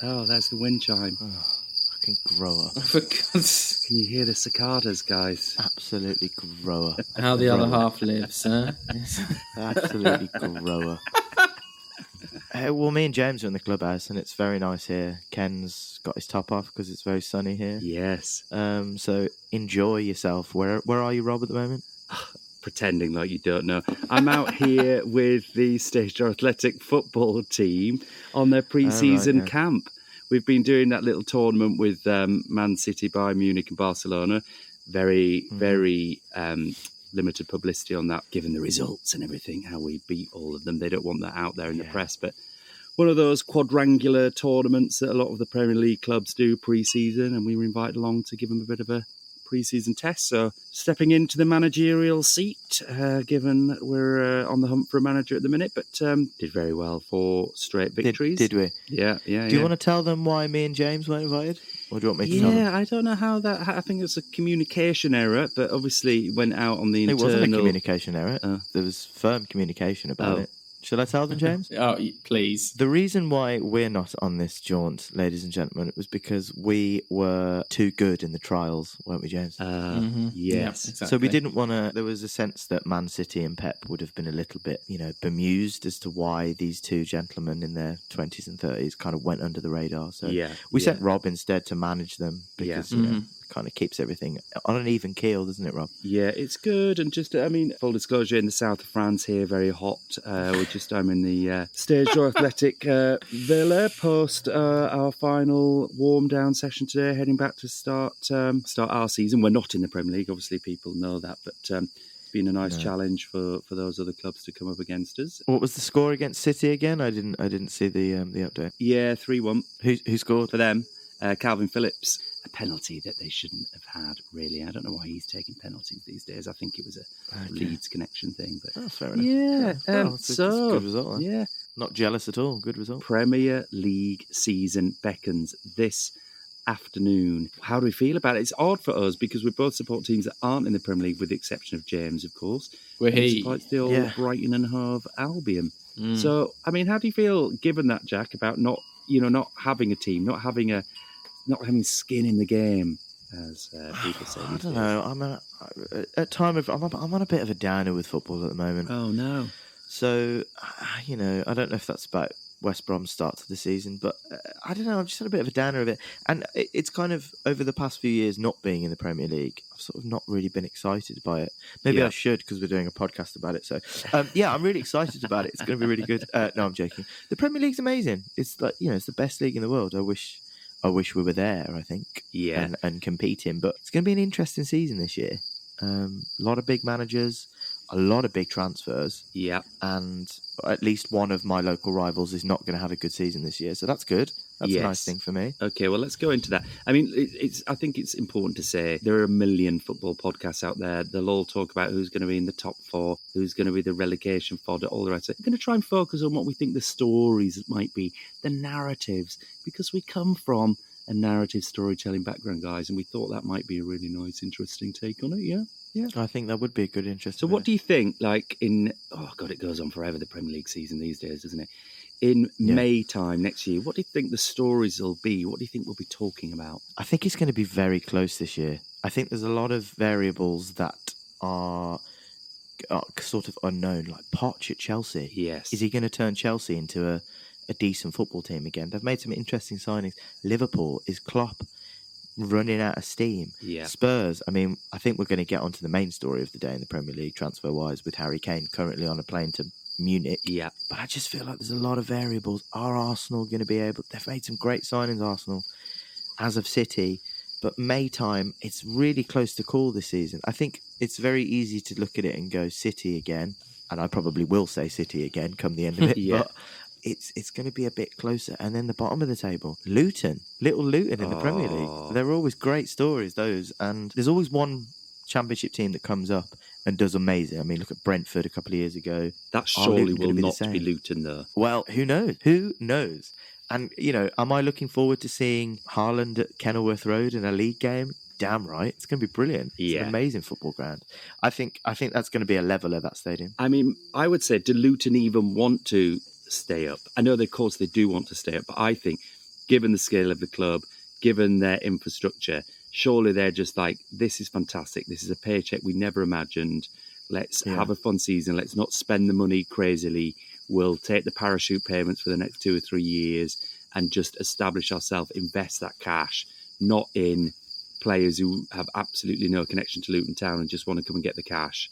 Oh, there's the wind chime. Oh, fucking grower. For God's... Can you hear the cicadas, guys? Absolutely grower. How the other half lives, huh? Absolutely grower. Well, me and James are in the clubhouse, and it's very nice here. Ken's got his top off because it's very sunny here. Yes. So enjoy yourself. Where are you, Rob, at the moment? Pretending like you don't know. I'm out here with the Stage Door Athletic football team on their pre-season camp. We've been doing that little tournament with Man City, Bayern Munich and Barcelona. Very, very limited publicity on that, given the results and everything, how we beat all of them. They don't want that out there in the press, but one of those quadrangular tournaments that a lot of the Premier League clubs do pre-season, and we were invited along to give them a bit of a pre-season test. So stepping into the managerial seat, given that we're on the hunt for a manager at the minute, but did very well for straight victories. Did we? Yeah. Do you want to tell them why me and James weren't invited? Or do you want me to tell them? Yeah, I don't know how that... I think it's a communication error, but obviously it went out on the internal... It wasn't a communication error. There was firm communication about it. Shall I tell them, James? Oh, please. The reason why we're not on this jaunt, ladies and gentlemen, was because we were too good in the trials, weren't we, James? Yes. Yeah, exactly. So we didn't want to... There was a sense that Man City and Pep would have been a little bit, bemused as to why these two gentlemen in their 20s and 30s kind of went under the radar. So we sent Rob instead to manage them because, kind of keeps everything on an even keel, doesn't it, Rob? Yeah, it's good. And just, full disclosure, in the south of France here, very hot. I'm in the Stage Door Athletic Villa post our final warm down session today, heading back to start our season. We're not in the Premier League, obviously people know that, but it's been a nice challenge for those other clubs to come up against us. What was the score against City again? I didn't see the update. Yeah, 3-1. Who scored for them? Calvin Phillips. A penalty that they shouldn't have had, really. I don't know why he's taking penalties these days. I think it was a Leeds connection thing. But fair enough. Yeah. It's a good result. Huh? Yeah. Not jealous at all. Good result. Premier League season beckons this afternoon. How do we feel about it? It's odd for us because we both support teams that aren't in the Premier League, with the exception of James, of course. It's the old Brighton and Hove Albion. So, how do you feel, given that, Jack, about not having a team, not having skin in the game, as people say? I don't know. I'm on a bit of a downer with football at the moment. Oh no! So I don't know if that's about West Brom's start to the season, but I don't know. I've just had a bit of a downer of it, and it's kind of over the past few years not being in the Premier League. I've sort of not really been excited by it. Maybe I should, because we're doing a podcast about it. So I'm really excited about it. It's going to be really good. No, I'm joking. The Premier League's amazing. It's like it's the best league in the world. I wish we were there, I think, and competing. But it's going to be an interesting season this year. A lot of big managers, a lot of big transfers. Yeah. And at least one of my local rivals is not going to have a good season this year. So that's good. That's a nice thing for me. Okay, well, let's go into that. I think it's important to say there are a million football podcasts out there. They'll all talk about who's going to be in the top four, who's going to be the relegation fodder, all the rest of it. We're going to try and focus on what we think the stories might be, the narratives, because we come from a narrative storytelling background, guys, and we thought that might be a really nice, interesting take on it, yeah? Yeah, I think that would be a good interest. So what do you think, it goes on forever, the Premier League season these days, doesn't it? In May time next year, what do you think the stories will be? What do you think we'll be talking about? I think it's going to be very close this year. I think there's a lot of variables that are sort of unknown, like Poch at Chelsea. Yes. Is he going to turn Chelsea into a decent football team again? They've made some interesting signings. Liverpool, is Klopp running out of steam? Yeah. Spurs, I think we're going to get onto the main story of the day in the Premier League transfer-wise, with Harry Kane currently on a plane to Munich. Yeah. But I just feel like there's a lot of variables. Are Arsenal going to be able... They've made some great signings, Arsenal, as of City. But May time, it's really close to call this season. I think it's very easy to look at it and go City again. And I probably will say City again come the end of it. Yeah. But it's going to be a bit closer. And then the bottom of the table, Luton. Little Luton in the Premier League. They're always great stories, those. And there's always one Championship team that comes up and does amazing. Look at Brentford a couple of years ago. That surely will not be Luton, though. Well, who knows? Who knows? And, am I looking forward to seeing Haaland at Kenilworth Road in a league game? Damn right. It's going to be brilliant. It's an amazing football ground. I think that's going to be a leveller, that stadium. I would say, do Luton even want to stay up? I know, of course, they do want to stay up, but I think given the scale of the club, given their infrastructure, surely they're just like, this is fantastic. This is a paycheck we never imagined. Let's have a fun season. Let's not spend the money crazily. We'll take the parachute payments for the next 2 or 3 years and just establish ourselves, invest that cash, not in players who have absolutely no connection to Luton Town and just want to come and get the cash.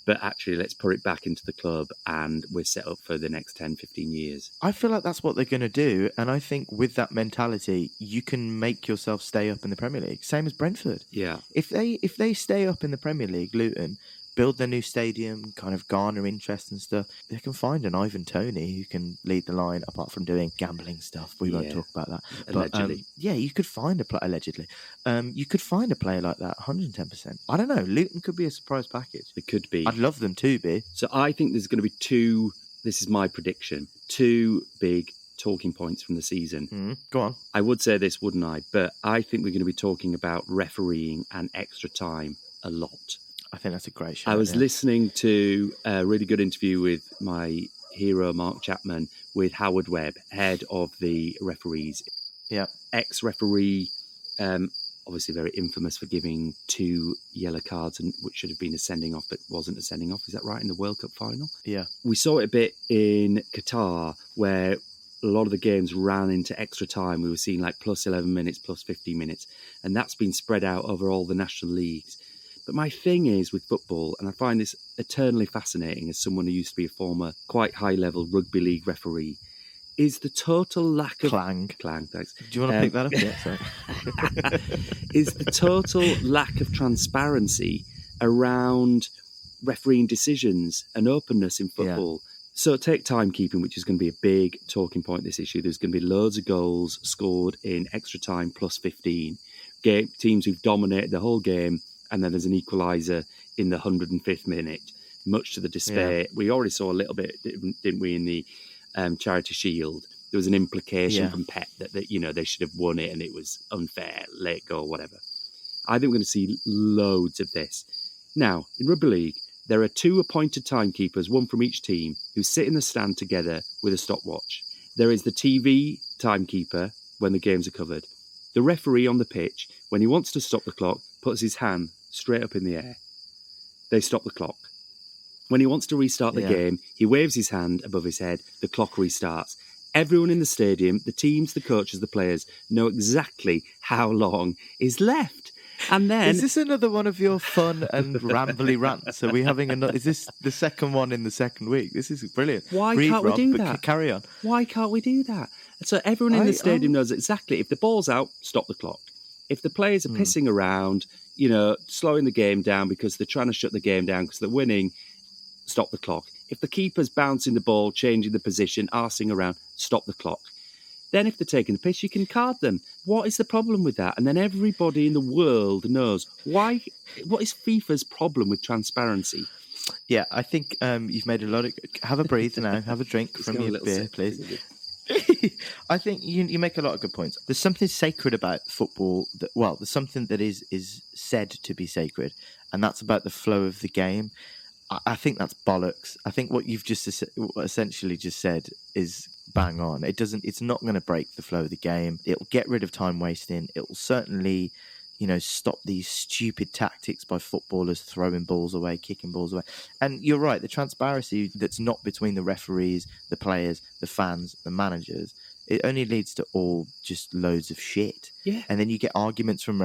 But actually, let's put it back into the club and we're set up for the next 10, 15 years. I feel like that's what they're going to do. And I think with that mentality, you can make yourself stay up in the Premier League. Same as Brentford. Yeah. If they stay up in the Premier League, Luton, build their new stadium, kind of garner interest and stuff, they can find an Ivan Toney who can lead the line, apart from doing gambling stuff. We won't talk about that. Allegedly. But, you could find a player, allegedly. You could find a player like that, 110%. I don't know. Luton could be a surprise package. It could be. I'd love them to be. So I think there's going to be this is my prediction, 2 big talking points from the season. Go on. I would say this, wouldn't I? But I think we're going to be talking about refereeing and extra time a lot. I think that's a great show. I was listening to a really good interview with my hero, Mark Chapman, with Howard Webb, head of the referees. Yeah. Ex-referee, obviously very infamous for giving 2 yellow cards, which should have been a sending off, but wasn't a sending off. Is that right, in the World Cup final? Yeah. We saw it a bit in Qatar, where a lot of the games ran into extra time. We were seeing like plus 11 minutes, plus 15 minutes, and that's been spread out over all the national leagues. But my thing is with football, and I find this eternally fascinating as someone who used to be a former quite high-level rugby league referee, is the total lack of... Clang, thanks. Do you want to pick that up? Yeah, sorry. Is the total lack of transparency around refereeing decisions and openness in football. Yeah. So take timekeeping, which is going to be a big talking point this issue. There's going to be loads of goals scored in extra time plus 15. Teams who've dominated the whole game, and then there's an equaliser in the 105th minute, much to the despair. Yeah. We already saw a little bit, didn't we, in the Charity Shield. There was an implication from Pep that they should have won it and it was unfair, late goal, whatever. I think we're going to see loads of this. Now, in Rugby League, there are 2 appointed timekeepers, one from each team, who sit in the stand together with a stopwatch. There is the TV timekeeper when the games are covered. The referee on the pitch, when he wants to stop the clock, puts his hand straight up in the air. They stop the clock. When he wants to restart the game, he waves his hand above his head. The clock restarts. Everyone in the stadium, the teams, the coaches, the players, know exactly how long is left. And then... Is this another one of your fun and rambly rants? Are we having another... Is this the second one in the second week? This is brilliant. Why can't we do that? Carry on. Why can't we do that? So everyone in the stadium knows exactly, if the ball's out, stop the clock. If the players are pissing around, slowing the game down because they're trying to shut the game down because they're winning, stop the clock. If the keeper's bouncing the ball, changing the position, arsing around, stop the clock. Then if they're taking the piss, you can card them. What is the problem with that? And then everybody in the world knows why. What is FIFA's problem with transparency? Yeah, I think you've made a lot of... Have a breathe now. Have a drink from your beer, please. I think you make a lot of good points. There's something sacred about football. There's something that is said to be sacred, and that's about the flow of the game. I think that's bollocks. I think what you've just essentially just said is bang on. It's not going to break the flow of the game. It'll get rid of time wasting. It'll certainly, stop these stupid tactics by footballers throwing balls away, kicking balls away. And you're right, the transparency that's not between the referees, the players, the fans, the managers, it only leads to all just loads of shit. Yeah. And then you get arguments from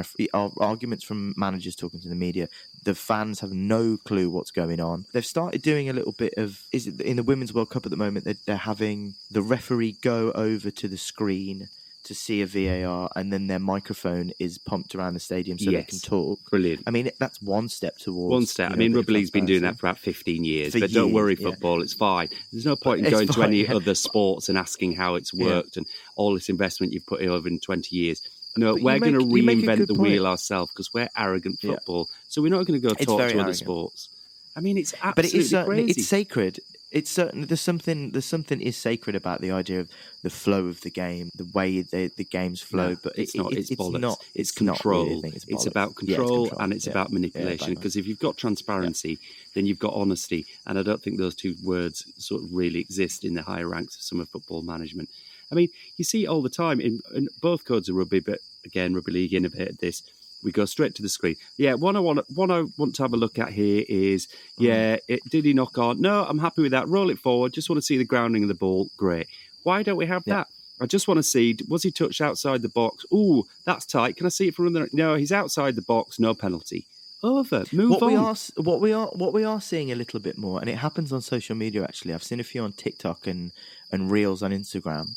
managers talking to the media. The fans have no clue what's going on. They've started doing a little bit of... Is it in the Women's World Cup at the moment? They're having the referee go over to the screen to see a VAR, and then their microphone is pumped around the stadium so they can talk. Brilliant. I mean, that's one step towards... One step. Rugby League's been doing that for about 15 years. But don't worry, football, it's fine. There's no point in going to any other sports and asking how it's worked and all this investment you've put in over in 20 years. No, we're going to reinvent the wheel ourselves because we're arrogant football. So we're not going to go talk to other sports. I mean, it's absolutely crazy. It's sacred. It's certain. There's something is sacred about the idea of the flow of the game, the way the games flow. No, but it's not. It's bollocks. Not. It's control. Not really it's about control and it's about manipulation. Because if you've got transparency, then you've got honesty. And I don't think those two words sort of really exist in the higher ranks of some of football management. I mean, you see it all the time in both codes of rugby, but again, rugby league innovated this. We go straight to the screen. Yeah, one I want to have a look at here is, did he knock on? No, I'm happy with that. Roll it forward. Just want to see the grounding of the ball. Great. Why don't we have that? I just want to see, was he touched outside the box? Ooh, that's tight. Can I see it from the... No, he's outside the box. No penalty. Over. Move on. What we are seeing a little bit more, and it happens on social media, actually. I've seen a few on TikTok and Reels on Instagram.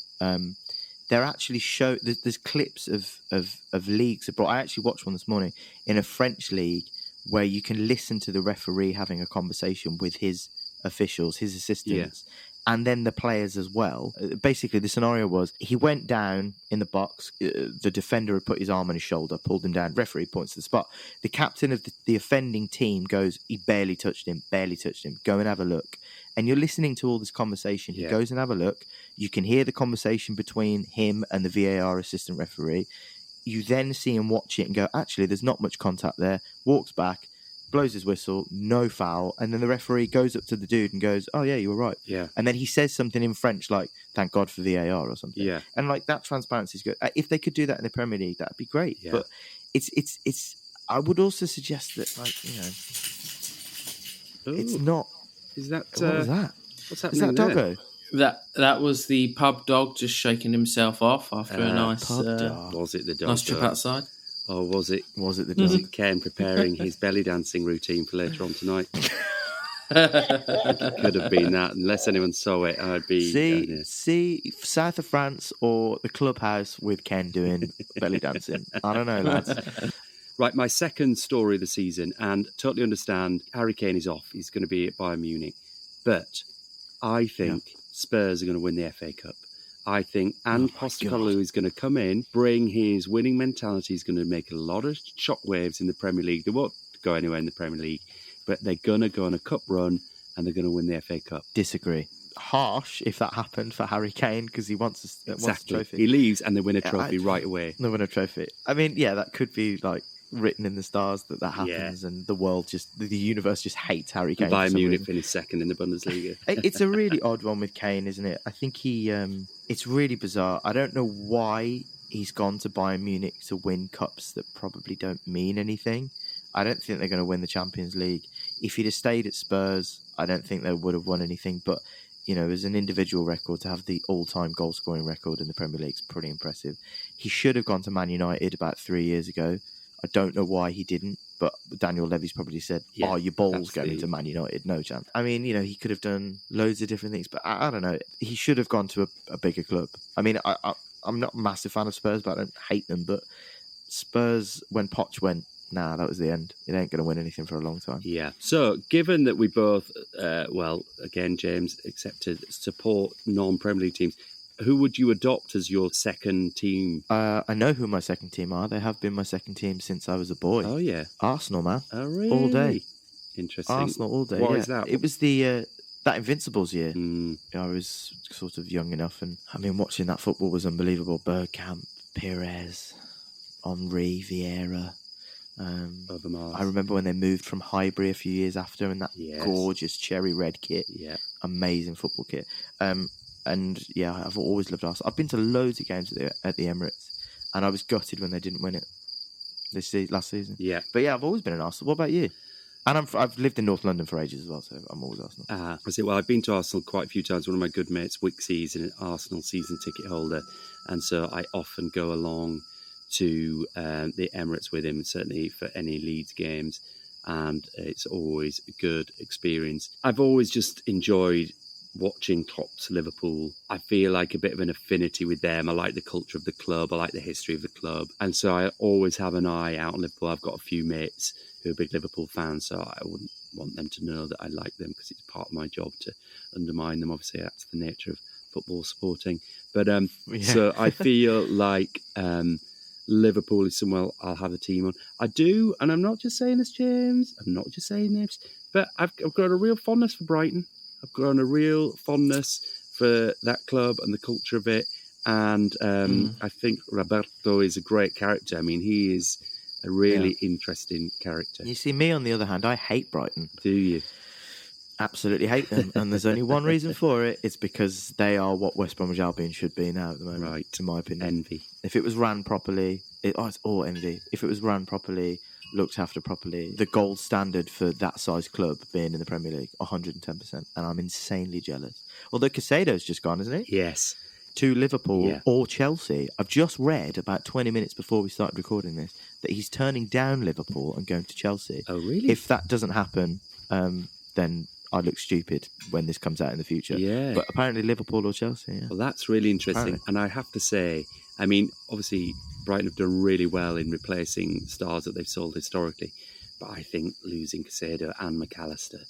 They're actually there's clips of leagues abroad. I actually watched one this morning in a French league where you can listen to the referee having a conversation with his officials, his assistants, and then the players as well. Basically, the scenario was he went down in the box. The defender had put his arm on his shoulder, pulled him down. Referee points to the spot. The captain of the offending team goes, he barely touched him. Go and have a look. And you're listening to all this conversation. He goes and have a look. You can hear the conversation between him and the VAR assistant referee. You then see him watch it and go, actually, there's not much contact there. Walks back, blows his whistle, no foul. And then the referee goes up to the dude and goes, oh, yeah, you were right. Yeah. And then he says something in French like, thank God for VAR or something. Yeah. And like that transparency is good. If they could do that in the Premier League, that'd be great. Yeah. But it's. I would also suggest that, like, it's not. Is that... What was that? What's Is happening that there? doggo? That was the pub dog just shaking himself off after a nice dog. Was it the dog? nice trip outside. Or was it the dog? Ken preparing his belly dancing routine for later on tonight? It could have been that. Unless anyone saw it, I'd be... See, south of France or the clubhouse with Ken doing belly dancing. I don't know, lads. Right, my second story of the season, and totally understand, Harry Kane is off. He's going to be at Bayern Munich. But I think Spurs are going to win the FA Cup. I think Postecoglou is going to come in, bring his winning mentality. He's going to make a lot of shockwaves in the Premier League. They won't go anywhere in the Premier League, but they're going to go on a cup run and they're going to win the FA Cup. Disagree. Harsh if that happened for Harry Kane because he wants a trophy. He leaves and they win a trophy right away. They win a trophy. I mean, that could be like written in the stars that happens, and the universe just hates Harry Kane. Bayern Munich finished second in the Bundesliga. It's a really odd one with Kane, isn't it? I think it's really bizarre. I don't know why he's gone to Bayern Munich to win cups that probably don't mean anything. I don't think they're going to win the Champions League. If he'd have stayed at Spurs, I don't think they would have won anything. But, as an individual record, to have the all-time goal-scoring record in the Premier League is pretty impressive. He should have gone to Man United about 3 years ago. I don't know why he didn't, but Daniel Levy's probably said, your balls going to Man United, no chance. I mean, he could have done loads of different things, but I don't know. He should have gone to a bigger club. I mean, I'm not a massive fan of Spurs, but I don't hate them. But Spurs, when Poch went, that was the end. It ain't going to win anything for a long time. Yeah. So, given that we both, again, James, accepted support non-Premier League teams, who would you adopt as your second team? I know who my second team are. They have been my second team since I was a boy. Oh, yeah. Arsenal, man. Oh, really? All day. Interesting. Arsenal all day. Why is that? It was that Invincibles year. I was sort of young enough, and I mean, watching that football was unbelievable. Bergkamp, Pires, Henry, Vieira. I remember when they moved from Highbury a few years after, and that gorgeous cherry red kit. Yeah. Amazing football kit. I've always loved Arsenal. I've been to loads of games at the Emirates, and I was gutted when they didn't win it last season. Yeah. But I've always been an Arsenal. What about you? And I've lived in North London for ages as well, so I'm always Arsenal. Well, I've been to Arsenal quite a few times. One of my good mates, Wixie, is an Arsenal season ticket holder, and so I often go along to the Emirates with him, certainly for any Leeds games, and it's always a good experience. I've always just enjoyed watching Klopp's Liverpool. I feel like a bit of an affinity with them. I like the culture of the club. I like the history of the club. And so I always have an eye out on Liverpool. I've got a few mates who are big Liverpool fans, so I wouldn't want them to know that I like them because it's part of my job to undermine them. Obviously, that's the nature of football supporting. But so I feel like Liverpool is somewhere I'll have a team on. I do, and I'm not just saying this, James. I'm not just saying this, but I've got a real fondness for Brighton. I've grown a real fondness for that club and the culture of it. And I think Roberto is a great character. I mean, he is a really interesting character. You see, me, on the other hand, I hate Brighton. Do you? absolutely hate them, and there's only one reason for it. It's because they are what West Bromwich Albion should be now at the moment, Right. in my opinion. Envy. If it was ran properly, it's all envy. If it was ran properly, looked after properly, the gold standard for that size club being in the Premier League, 110%, and I'm insanely jealous. Although Casado's just gone, isn't he? Yes. To Liverpool or Chelsea. I've just read about 20 minutes before we started recording this that he's turning down Liverpool and going to Chelsea. Oh, really? If that doesn't happen, then I look stupid when this comes out in the future. Yeah. But apparently Liverpool or Chelsea, yeah. Well, that's really interesting. Apparently. And I have to say, I mean, obviously, Brighton have done really well in replacing stars that they've sold historically. But I think losing Casado and McAllister,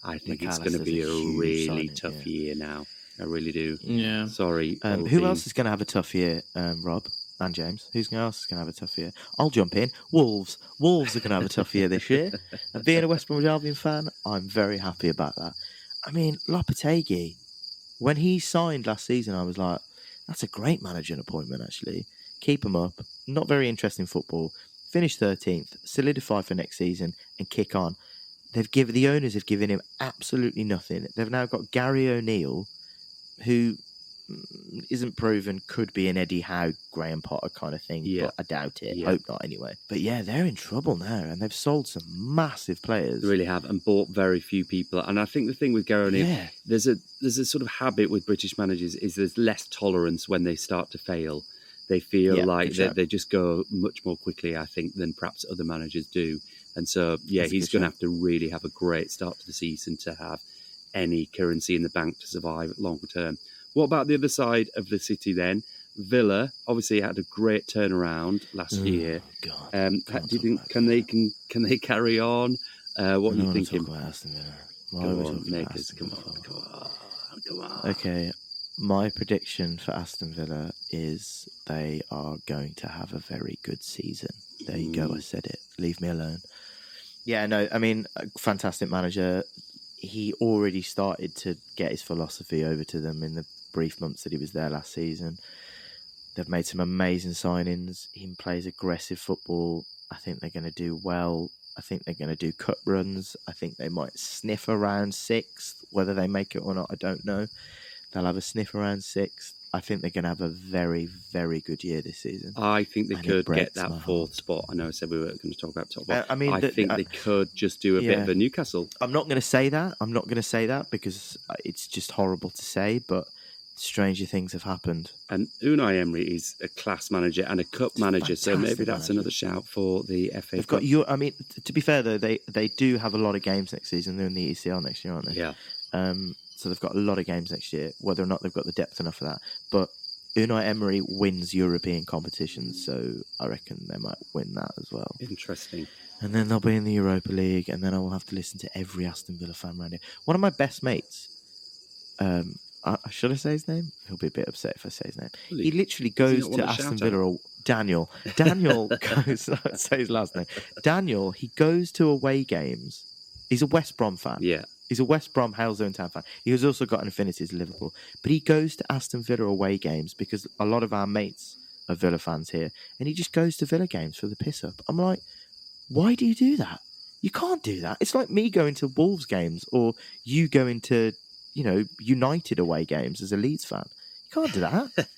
I think it's going to be a really tough year now. I really do. Yeah. Sorry. Who else is going to have a tough year, Rob and James? Who else is going to have a tough year? I'll jump in. Wolves. Wolves are going to have a tough year this year. And being a West Bromwich Albion fan, I'm very happy about that. I mean, Lopetegui, when he signed last season, I was like, that's a great managing appointment, actually. Keep him up. Not very interesting football. Finish 13th, solidify for next season, and kick on. The owners have given him absolutely nothing. They've now got Gary O'Neill, who isn't proven, could be an Eddie Howe, Graham Potter kind of thing, but I doubt it. Hope not anyway. But yeah, they're in trouble now, and they've sold some massive players. They really have, and bought very few people. And I think the thing with Gary O'Neill, there's a sort of habit with British managers is there's less tolerance when they start to fail. They feel like they just go much more quickly, I think, than perhaps other managers do. And so, he's going to have to really have a great start to the season to have any currency in the bank to survive long term. What about the other side of the city then? Villa obviously had a great turnaround last year. Do you think can they carry on? What are you thinking? Talk about Aston Villa. Come on. Okay, my prediction for Aston Villa is they are going to have a very good season. There you go. I said it. Leave me alone. Yeah, no, I mean, fantastic manager. He already started to get his philosophy over to them in the brief months that he was there last season. They've made some amazing signings. He plays aggressive football. I think they're going to do well. I think they're going to do cup runs. I think they might sniff around 6th. Whether they make it or not, I don't know. They'll have a sniff around 6th. I think they're going to have a very, very good year this season. I think they could get that 4th spot. I know I said we were going to talk about top 4. I think they could just do a bit of a Newcastle. I'm not going to say that. Because it's just horrible to say, but stranger things have happened. And Unai Emery is a class manager and a cup manager, so maybe that's another shout for the FA Cup. To be fair though, they do have a lot of games next season. They're in the ECL next year, aren't they? Yeah. So they've got a lot of games next year. Whether or not they've got the depth enough for that, but Unai Emery wins European competitions, so I reckon they might win that as well. Interesting. And then they'll be in the Europa League, and then I will have to listen to every Aston Villa fan around here. One of my best mates. Should I say his name? He'll be a bit upset if I say his name. He literally goes to Aston Villa. Daniel goes. I'll say his last name. Daniel. He goes to away games. He's a West Brom fan. Yeah. He's a West Brom Halesowen Town fan. He has also got an affinity to Liverpool, but he goes to Aston Villa away games because a lot of our mates are Villa fans here, and he just goes to Villa games for the piss up. I'm like, why do you do that? You can't do that. It's like me going to Wolves games or you going to, United away games as a Leeds fan. You can't do that.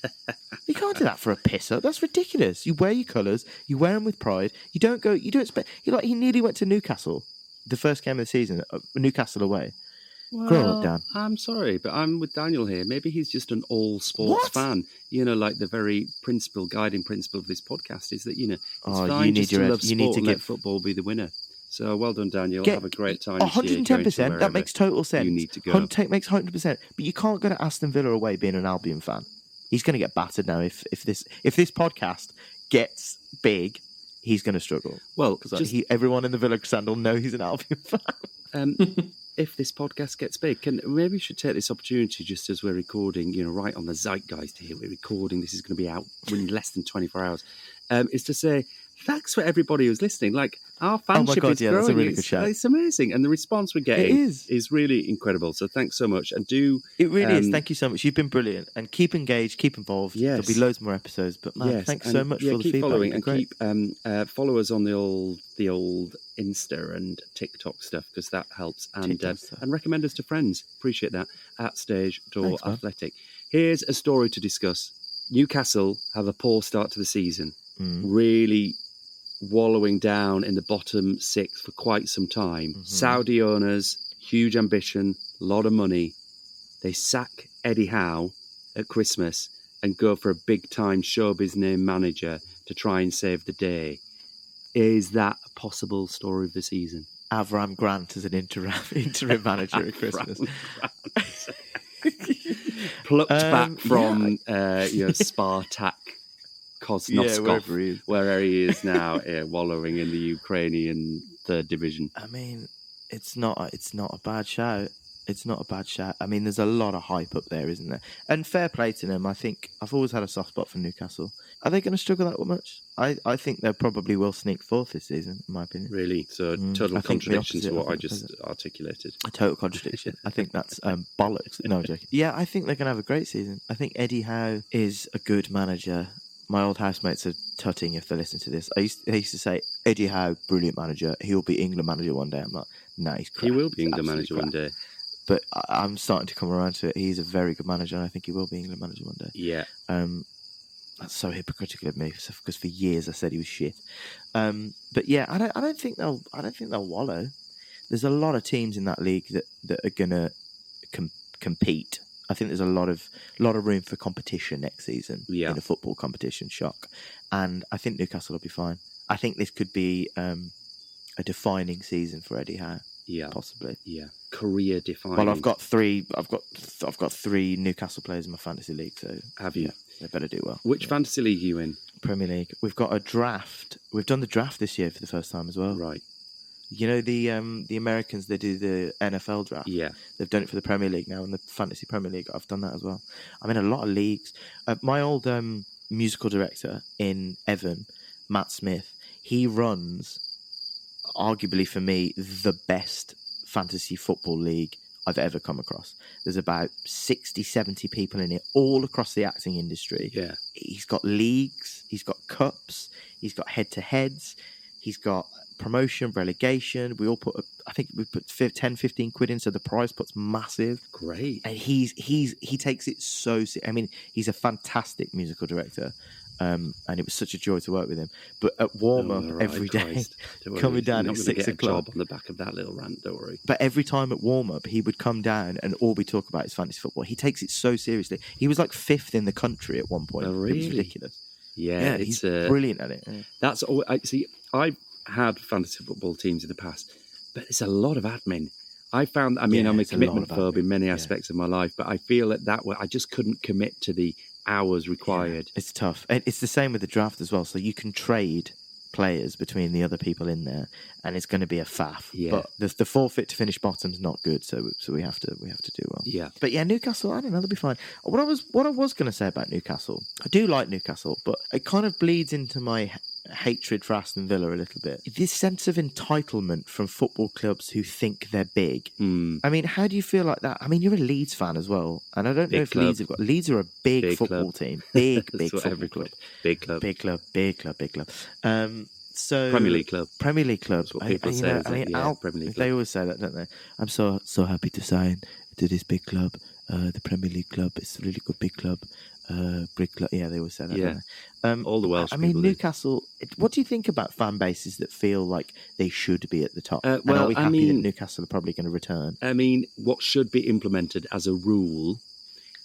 You can't do that for a piss up. That's ridiculous. You wear your colours. You wear them with pride. You don't expect. He nearly went to Newcastle, the first game of the season, Newcastle away. Well, grow up, Dan. I'm sorry, but I'm with Daniel here. Maybe he's just an all sports fan. Like the very guiding principle of this podcast is that, it's fine just to love sport and let football be the winner. So well done, Daniel. Have a great time. 110%. That makes total sense. You need to go. Makes 100%. But you can't go to Aston Villa away being an Albion fan. He's going to get battered now. If this podcast gets big, he's going to struggle. Well, because everyone in the Villa Sandal know he's an Albion fan. If this podcast gets big, maybe we should take this opportunity just as we're recording, right on the zeitgeist here. We're recording. This is going to be out in less than 24 hours. Is to say thanks for everybody who's listening. Like, our fanship is growing. That's a really good shout. It's amazing. And the response we're getting is really incredible. So thanks so much. And It really is. Thank you so much. You've been brilliant. And keep engaged, keep involved. Yes. There'll be loads more episodes. But man, thanks so much for all the feedback. Following and keep follow us on the old Insta and TikTok stuff, because that helps. And recommend us to friends. Appreciate that. At Stage Door Athletic. Here's a story to discuss. Newcastle have a poor start to the season. Really wallowing down in the bottom six for quite some time. Saudi owners, huge ambition, a lot of money. They sack Eddie Howe at Christmas and go for a big-time showbiz name manager to try and save the day. Is that a possible story of the season? Avram Grant as an interim manager at Christmas. Plucked back from Spartak Kosnovskov, where he is now, wallowing in the Ukrainian third division. I mean, it's not a bad shout. It's not a bad shout. I mean, there's a lot of hype up there, isn't there? And fair play to them. I think I've always had a soft spot for Newcastle. Are they going to struggle that much? I think they probably will sneak fourth this season, in my opinion. Really? So total contradiction to what I just articulated. A total contradiction. I think that's bollocks. No, I'm joking. Yeah, I think they're going to have a great season. I think Eddie Howe is a good manager. My old housemates are tutting if they listen to this. I used to say, Eddie Howe, brilliant manager. He'll be England manager one day. I'm like, no, he's crap. He will be England manager one day. But I'm starting to come around to it. He's a very good manager, and I think he will be England manager one day. Yeah. That's so hypocritical of me, because for years I said he was shit. But yeah, I don't think they'll wallow. There's a lot of teams in that league that are gonna compete. I think there's a lot of room for competition next season in a football competition. Shock, and I think Newcastle will be fine. I think this could be a defining season for Eddie Howe. Yeah, possibly. Yeah, career defining. Well, I've got three Newcastle players in my fantasy league. So have you? Yeah, they better do well. Which fantasy league are you in? Premier League. We've got a draft. We've done the draft this year for the first time as well. Right. You know the Americans, they do the NFL draft. Yeah. They've done it for the Premier League now, and the Fantasy Premier League. I've done that as well. I'm in a lot of leagues. My old musical director in Evan, Matt Smith, he runs, arguably for me, the best fantasy football league I've ever come across. There's about 60, 70 people in it, all across the acting industry. Yeah. He's got leagues, he's got cups, he's got head-to-heads, he's got promotion, relegation. We put 10, 15 quid in, so the prize pot's massive. Great. And he takes it so serious. I mean, he's a fantastic musical director. And it was such a joy to work with him. But at warm-up every day, coming down at 6 o'clock. Job on the back of that little rant, don't worry. But every time at warm-up, he would come down and all we talk about is fantasy football. He takes it so seriously. He was like 5th in the country at one point. Oh, really? It was ridiculous. Yeah, he's brilliant at it. Yeah. That's all. I've had fantasy football teams in the past, but it's a lot of admin. I'm a commitment phobe in many aspects of my life, but I feel that way I just couldn't commit to the hours required. Yeah, it's tough. And it's the same with the draft as well. So you can trade players between the other people in there, and it's going to be a faff. Yeah. But the forfeit to finish bottom's not good, so we have to do well. Yeah. But yeah, Newcastle, I don't know, they'll be fine. What I was going to say about Newcastle, I do like Newcastle, but it kind of bleeds into my hatred for Aston Villa a little bit. This sense of entitlement from football clubs who think they're big. I mean, how do you feel like that? I mean, you're a Leeds fan as well, and I don't know if Leeds are a big football club. Team. Big football club. Big club. So Premier League club. That's what people say. Premier League club. They always say that, don't they? I'm so happy to sign to this big club, the Premier League club. It's a really good big club. Brick club. Yeah, they always say that. Yeah. Don't they? All the Welsh. I mean, people Newcastle. What do you think about fan bases that feel like they should be at the top? And are we happy that Newcastle are probably going to return? I mean, what should be implemented as a rule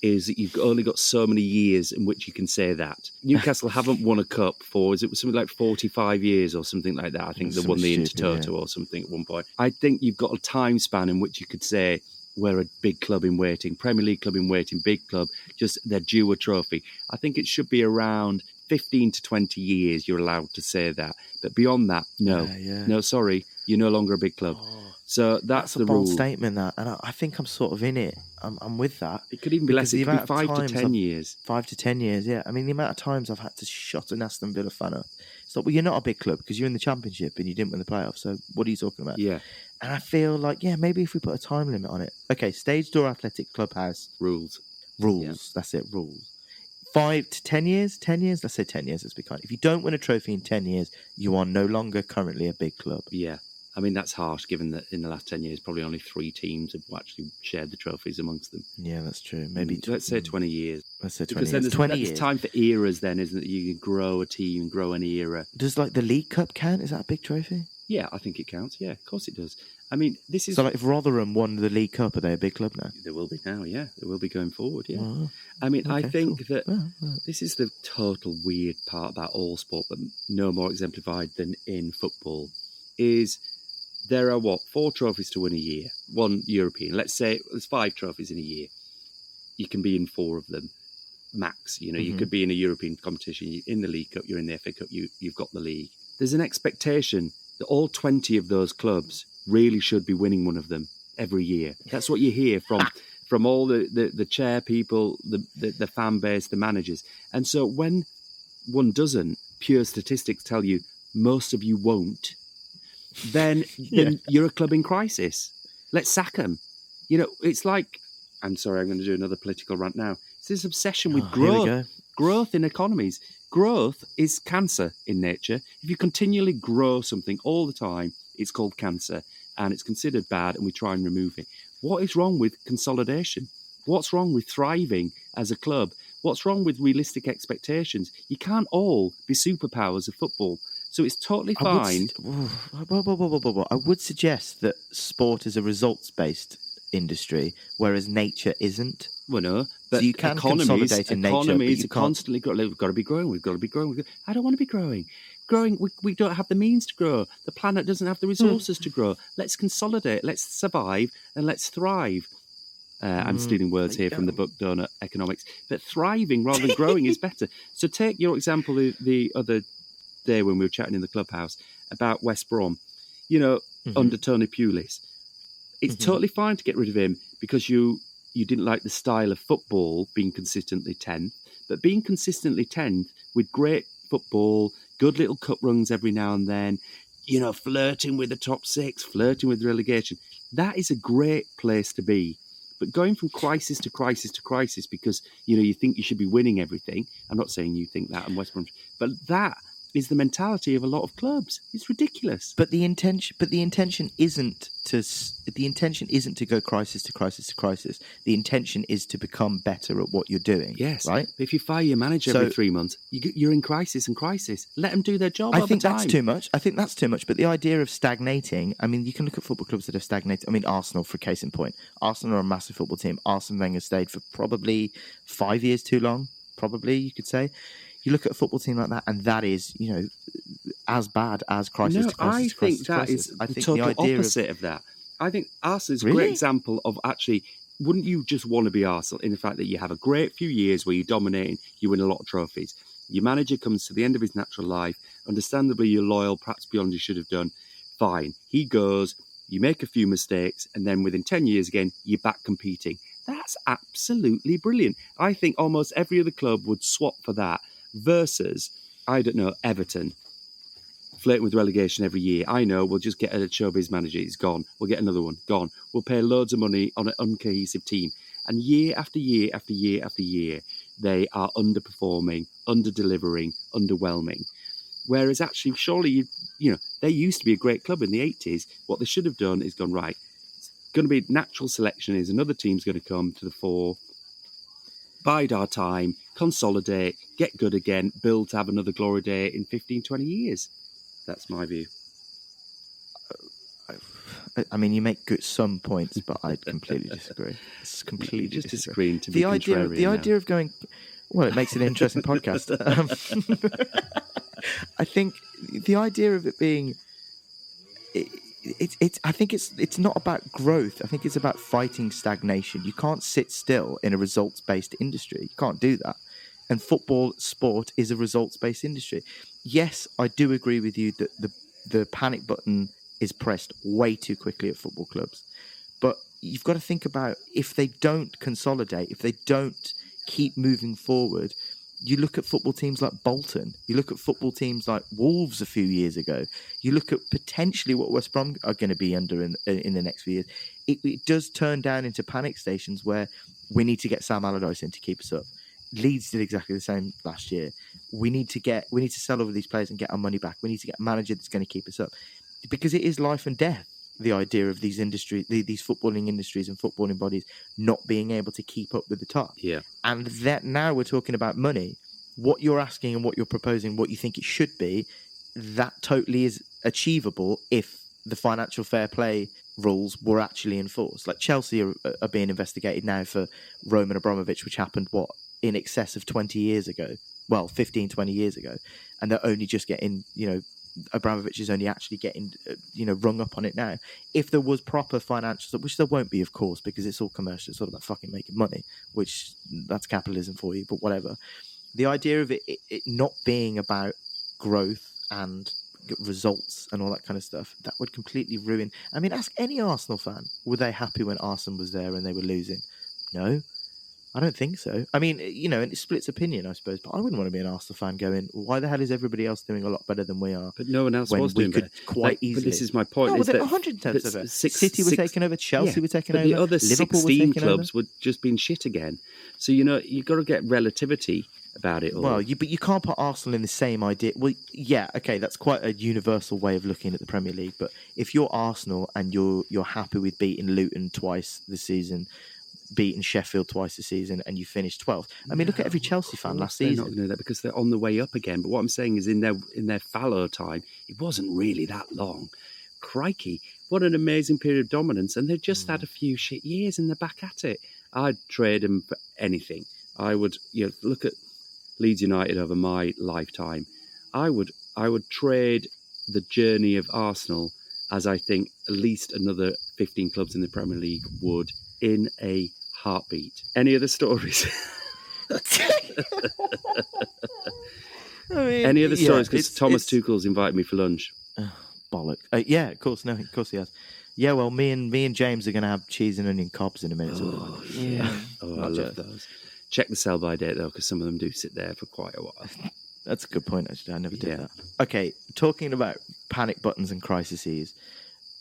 is that you've only got so many years in which you can say that. Newcastle haven't won a cup for, it was something like 45 years or something like that. I think they won the Intertoto or something at one point. I think you've got a time span in which you could say, we're a big club in waiting, Premier League club in waiting, big club, just they're due a trophy. I think it should be around 15 to 20 years you're allowed to say that. But beyond that, no. No, sorry, you're no longer a big club. So that's the a bold rule. Statement, that. And I think I'm sort of in it. I'm with that. It could even be less. It could be 5 to 10 years. 5 to 10 years, yeah. I mean, the amount of times I've had to shut an Aston Villa fan up, It's like, well, you're not a big club because you're in the Championship and you didn't win the playoffs. So what are you talking about? Yeah. And I feel like, maybe if we put a time limit on it. Okay, Stage Door Athletic Clubhouse. Rules. Yeah. That's it, rules. 5 to 10 years? 10 years? Let's say 10 years, let's be kind. If you don't win a trophy in 10 years, you are no longer currently a big club. Yeah. I mean, that's harsh, given that in the last 10 years, probably only 3 teams have actually shared the trophies amongst them. Yeah, that's true. Maybe let's say 20 years. Let's say 20 because years. Then 20 years. years. Time for eras then, isn't it? You can grow a team, grow an era. Does like the League Cup count? Is that a big trophy? Yeah, I think it counts. Yeah, of course it does. I mean, this is... So like if Rotherham won the League Cup, are they a big club now? There will be now, yeah. There will be going forward, yeah. Oh, I mean, okay, I think cool. that this is the total weird part about all sport, but no more exemplified than in football, is there are, 4 trophies to win a year? 1 European. Let's say there's 5 trophies in a year. You can be in 4 of them, max. You know, you could be in a European competition. In the League Cup, you're in the FA Cup, you've got the league. There's an expectation that all 20 of those clubs really should be winning one of them every year. That's what you hear from all the chair people, the fan base, the managers. And so when one doesn't, pure statistics tell you most of you won't, then you're a club in crisis. Let's sack them. You know, it's like, I'm sorry, I'm going to do another political rant now. It's this obsession with growth in economies. Growth is cancer in nature. If you continually grow something all the time, it's called cancer and it's considered bad and we try and remove it. What is wrong with consolidation? What's wrong with thriving as a club? What's wrong with realistic expectations? You can't all be superpowers of football. So it's totally fine. I would suggest that sport is a results-based industry, whereas nature isn't. Well, no, but so you can consolidate in nature. Economies are constantly growing. We've got to be growing. We've got to be growing. I don't want to be growing. We don't have the means to grow. The planet doesn't have the resources to grow. Let's consolidate. Let's survive and let's thrive. I'm stealing words here from the book Donut Economics. But thriving rather than growing is better. So take your example the other day when we were chatting in the clubhouse about West Brom. You know, under Tony Pulis. It's totally fine to get rid of him because you didn't like the style of football being consistently 10th, but being consistently 10th with great football, good little cup runs every now and then, you know, flirting with the top 6, flirting with relegation, that is a great place to be. But going from crisis to crisis to crisis because, you know, you think you should be winning everything, I'm not saying you think that, and West Brom, but that is the mentality of a lot of clubs. It's ridiculous. But the intention isn't to go crisis to crisis to crisis. The intention is to become better at what you're doing. Yes, right. But if you fire your manager every 3 months, you're in crisis and crisis. Let them do their job. I think that's too much. But the idea of stagnating. I mean, you can look at football clubs that have stagnated. I mean, Arsenal, for case in point. Arsenal are a massive football team. Arsene Wenger stayed for probably 5 years too long. Probably, you could say. You look at a football team like that, and that is, you know, as bad as crisis to crisis to crisis to crisis. I think that is the total opposite of that. I think Arsenal is a great example of actually, wouldn't you just want to be Arsenal in the fact that you have a great few years where you're dominating, you win a lot of trophies. Your manager comes to the end of his natural life, understandably you're loyal, perhaps beyond you should have done. Fine. He goes, you make a few mistakes, and then within 10 years again, you're back competing. That's absolutely brilliant. I think almost every other club would swap for that. Versus, I don't know, Everton, flirting with relegation every year. I know, we'll just get a showbiz manager, he's gone. We'll get another one, gone. We'll pay loads of money on an uncohesive team. And year after year after year after year, they are underperforming, under-delivering, underwhelming. Whereas actually, surely, you know, they used to be a great club in the 80s. What they should have done is gone, right, it's going to be natural selection is another team's going to come to the fore, bide our time, consolidate, get good again, build to have another glory day in 15, 20 years. That's my view. I mean, you make some points, but I completely disagree. It's completely just disagreeing to be contrarian. The idea of going, well, it makes it an interesting podcast. I think the idea of it being, I think it's not about growth. I think it's about fighting stagnation. You can't sit still in a results-based industry. You can't do that. And sport is a results-based industry. Yes, I do agree with you that the panic button is pressed way too quickly at football clubs. But you've got to think about if they don't consolidate, if they don't keep moving forward, You look at football teams like Bolton. You look at football teams like Wolves a few years ago. You look at potentially what West Brom are going to be under in the next few years. It does turn down into panic stations where we need to get Sam Allardyce in to keep us up. Leeds did exactly the same last year. We need to sell over these players and get our money back. We need to get a manager that's going to keep us up, because it is life and death. The idea of these footballing industries and footballing bodies not being able to keep up with the top. Yeah. And that now we're talking about money. What you're asking and what you're proposing, what you think it should be, that totally is achievable if the financial fair play rules were actually enforced. Like Chelsea are being investigated now for Roman Abramovich, which happened, in excess of 20 years ago. Well, 15, 20 years ago. And they're only just getting, Abramovich is only actually getting, rung up on it now. If there was proper financial, which there won't be, of course, because it's all commercial, it's all about fucking making money, which that's capitalism for you, but whatever. The idea of it not being about growth and results and all that kind of stuff, that would completely ruin. I mean, ask any Arsenal fan, were they happy when Arsenal was there and they were losing? No. I don't think so. I mean, and it splits opinion, I suppose, but I wouldn't want to be an Arsenal fan going, why the hell is everybody else doing a lot better than we are? But no one else was doing better. Quite easily. But this is my point. No, is that 100% City were taking over, Chelsea were taking over, the other Liverpool 16 clubs were just being shit again. So, you've got to get relativity about it all. Well, but you can't put Arsenal in the same idea. Well, yeah, okay, that's quite a universal way of looking at the Premier League. But if you're Arsenal and you're happy with beating Luton twice this season, beating Sheffield twice this season, and you finished 12th. I mean, look at every Chelsea fan last season. They're not going to do that because they're on the way up again. But what I'm saying is, in their fallow time, it wasn't really that long. Crikey, what an amazing period of dominance, and they've just had a few shit years, and they're back at it. I'd trade them for anything. I would, look at Leeds United over my lifetime. I would trade the journey of Arsenal, as I think at least another 15 clubs in the Premier League would, in a heartbeat. Any other stories? Any other stories? Because Thomas Tuchel's invited me for lunch. Bollock. Yeah, of course. No, of course he has. Yeah, well, me and James are going to have cheese and onion cobs in a minute. Yeah. I love those. Check the sell-by date, though, because some of them do sit there for quite a while. That's a good point, actually. I never did that. Okay, talking about panic buttons and crises,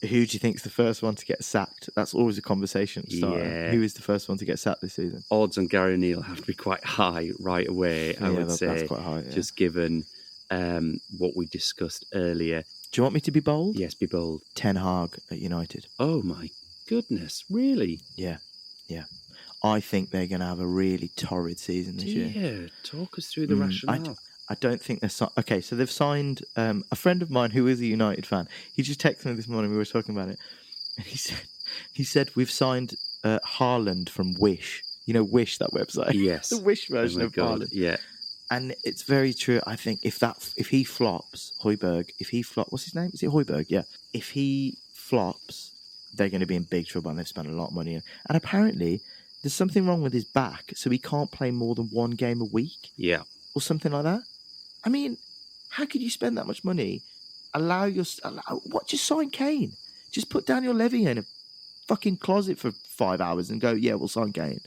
who do you think's the first one to get sacked? That's always a conversation starter. Yeah. Who is the first one to get sacked this season? Odds on Gary O'Neill have to be quite high right away, I would say. That's quite high, just given what we discussed earlier. Do you want me to be bold? Yes, be bold. Ten Hag at United. Oh, my goodness. Really? Yeah. I think they're going to have a really torrid season this year. Yeah, talk us through the rationale. I don't think they're... Okay, so they've signed... a friend of mine who is a United fan, he just texted me this morning, we were talking about it, and he said we've signed Haaland from Wish. You know Wish, that website? Yes. The Wish version of Haaland. Yeah. And it's very true. I think if he flops, Højbjerg, what's his name? Is it Højbjerg? Yeah. If he flops, they're going to be in big trouble, and they've spent a lot of money. And apparently, there's something wrong with his back, so he can't play more than one game a week. Yeah. Or something like that. I mean, how could you spend that much money? Just sign Kane. Just put Daniel Levy in a fucking closet for 5 hours and go, yeah, we'll sign Kane.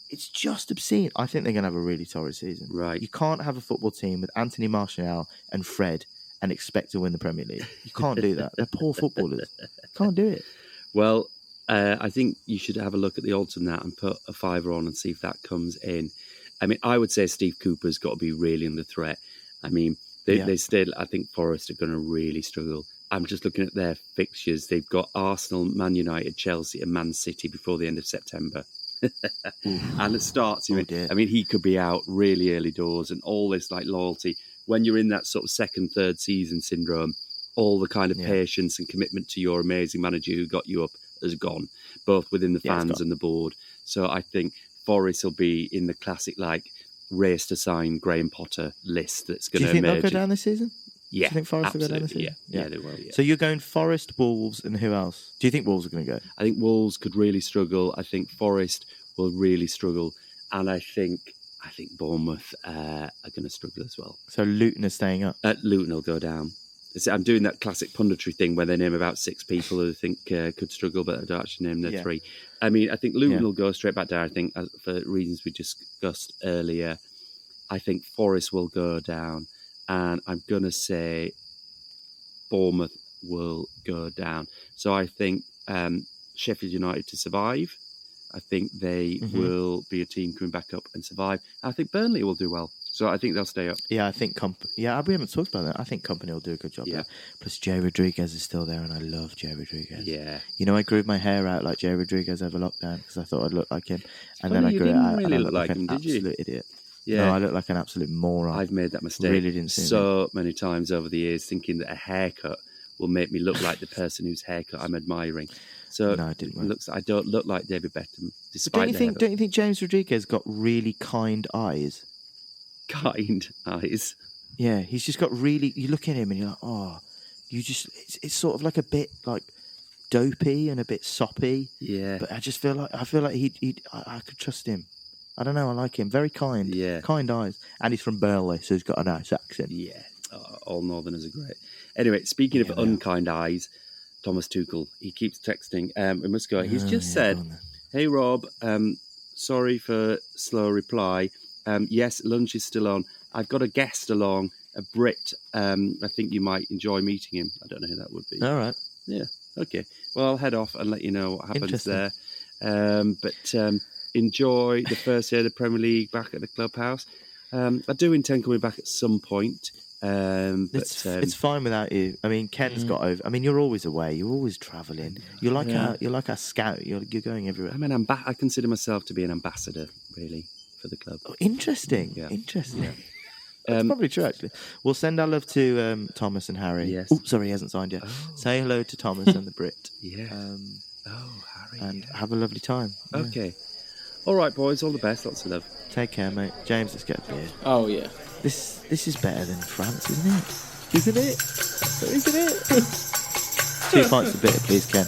It's just obscene. I think they're going to have a really torrid season. Right. You can't have a football team with Anthony Martial and Fred and expect to win the Premier League. You can't do that. They're poor footballers. Can't do it. Well, I think you should have a look at the odds on that and put a fiver on and see if that comes in. I mean, I would say Steve Cooper's got to be really under threat. I mean, they still, I think Forest are going to really struggle. I'm just looking at their fixtures. They've got Arsenal, Man United, Chelsea and Man City before the end of September. And it starts, I mean, he could be out really early doors, and all this like loyalty. When you're in that sort of second, third season syndrome, all the kind of patience and commitment to your amazing manager who got you up has gone, both within the fans and the board. So I think Forest will be in the classic like race to sign Graham Potter list that's going to emerge. Do you think they'll go down this season? Yeah, do you think Forest absolutely, will go down this season? Yeah, they will. Yeah. So you're going Forest, Wolves, and who else? Do you think Wolves are going to go? I think Wolves could really struggle. I think Forest will really struggle, and I think Bournemouth are going to struggle as well. So Luton are staying up. Luton will go down. I'm doing that classic punditry thing where they name about 6 people who I think could struggle, but I don't actually name their 3. I mean, I think Luton will go straight back down. I think for reasons we discussed earlier. I think Forest will go down, and I'm going to say Bournemouth will go down. So I think Sheffield United to survive. I think they will be a team coming back up and survive. I think Burnley will do well. So I think they'll stay up. Yeah, I think we haven't talked about that. I think Company will do a good job there. Plus, Jay Rodriguez is still there, and I love Jay Rodriguez. Yeah. You know, I grew my hair out like Jay Rodriguez over lockdown because I thought I'd look like him. And Funny, then I you grew it didn't out really and I look looked like an him, did you? absolute idiot. Yeah. No, I look like an absolute moron. I've made that mistake Really didn't see so many times over the years, thinking that a haircut will make me look like the person whose haircut I'm admiring. So No, it didn't work. I don't look like David Beckham, But despite don't you think James Rodriguez got really kind eyes? kind eyes. Yeah, he's just got really. You look at him and you're like, oh, it's sort of like a bit like dopey and a bit soppy. Yeah. But I feel like I could trust him. I don't know. I like him. Very kind. Yeah. Kind eyes. And he's from Burnley, so he's got a nice accent. Yeah. All Northerners are great. Anyway, speaking of unkind eyes, Thomas Tuchel, he keeps texting. We must go. He's just said, "Hey Rob, sorry for slow reply. Yes, lunch is still on. I've got a guest along, a Brit. I think you might enjoy meeting him. I don't know who that would be. All right. Yeah. Okay. Well, I'll head off and let you know what happens there. But enjoy the first day of the Premier League back at the clubhouse. I do intend coming back at some point. It's fine without you. I mean, Ken's got over. I mean, you're always away. You're always travelling. You're like a scout. You're going everywhere. I'm I consider myself to be an ambassador, really, for the club. Oh, interesting. Yeah. Interesting. Yeah. That's probably true, actually. We'll send our love to Thomas and Harry. Yes. Oh, sorry, he hasn't signed yet. Say hello to Thomas and the Brit. Yeah. Harry. And have a lovely time. Yeah. Okay. All right, boys. All the best. Lots of love. Take care, mate. James, let's get a beer. Oh, yeah. This is better than France, isn't it? Isn't it? 2 pints of bitter, please, Ken.